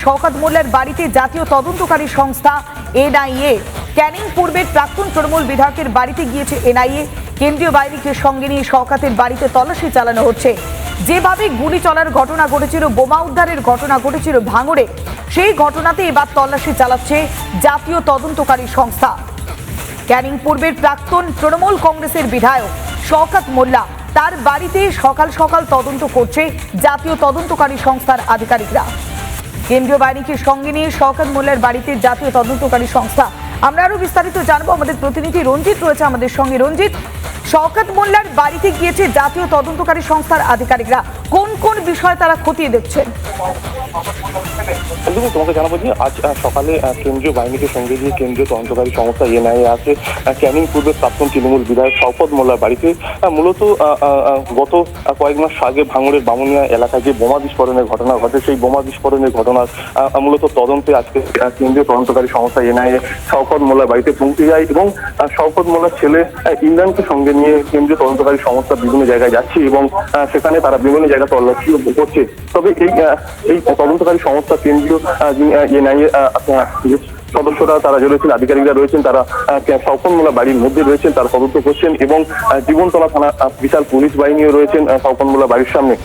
শওকত মোল্লার বাড়িতে জাতীয় তদন্তকারী সংস্থা এনআইএ। ক্যানিং পূর্বের প্রাক্তন তৃণমূল বিধায়কের বাড়িতে গিয়েছে এনআইএ। কেন্দ্রীয় বাহিনীকে সঙ্গে নিয়ে শওকতের বাড়িতে তল্লাশি চালানো হচ্ছে। যেভাবে গুলি চলার ঘটনা ঘটেছিল, বোমা উদ্ধারের ঘটনা ঘটেছিল ভাঙড়ে, সেই ঘটনাতে এবার তল্লাশি চালাচ্ছে জাতীয় তদন্তকারী সংস্থা। ক্যানিং পূর্বের প্রাক্তন তৃণমূল কংগ্রেসের বিধায়ক শওকত মোল্লা, তার বাড়িতে সকাল সকাল তদন্ত করছে জাতীয় তদন্তকারী সংস্থার আধিকারিকরা। কেন্দ্রীয় বাহিনীকে সঙ্গে নিয়ে শওকত মোল্লার বাড়িতে জাতীয় তদন্তকারী সংস্থা। আমরা আরো বিস্তারিত জানবো, আমাদের প্রতিনিধি রঞ্জিত রয়েছে আমাদের সঙ্গে। রঞ্জিত, শওকত মোল্লার বাড়িতে গিয়েছে জাতীয় তদন্তকারী সংস্থার আধিকারিকরা, কোন কোন বিষয় তারা খতিয়ে দেখছেন? তোমাকে জানাবো যে আজ সকালে কেন্দ্রীয় বাহিনীকে সঙ্গে দিয়ে কেন্দ্রীয় তদন্তকারী সংস্থা এনআইএ আছে ক্যানিং পূর্বের প্রাক্তন তৃণমূল বিধায়ক শওকত মোল্লার বাড়িতে। মূলত গত কয়েক মাস আগে ভাঙড়ের বামুনিয়া এলাকায় যে বোমা বিস্ফোরণের ঘটনা ঘটে, সেই বোমা বিস্ফোরণের ঘটনার মূলত তদন্তে আজকে কেন্দ্রীয় তদন্তকারী সংস্থা এনআইএ শওকত মোল্লার বাড়িতে পৌঁছে যায় এবং শওকত মোল্লার ছেলে ইমরানকে সঙ্গে নিয়ে কেন্দ্রীয় তদন্তকারী সংস্থা বিভিন্ন জায়গায় যাচ্ছে এবং সেখানে তারা বিভিন্ন জায়গায় তল্লাশি করছে। তবে এই তদন্তকারী সংস্থা কেন্দ্রীয় এনআইএ সদস্যরা তারা রয়েছেন, আধিকারিকরা রয়েছেন, তারা শওকত মোল্লা বাড়ির মধ্যে রয়েছেন, তারা তদন্ত করছেন এবং জীবনতলা থানা বিশাল পুলিশ বাহিনীও রয়েছেন শওকত মোল্লা বাড়ির সামনে।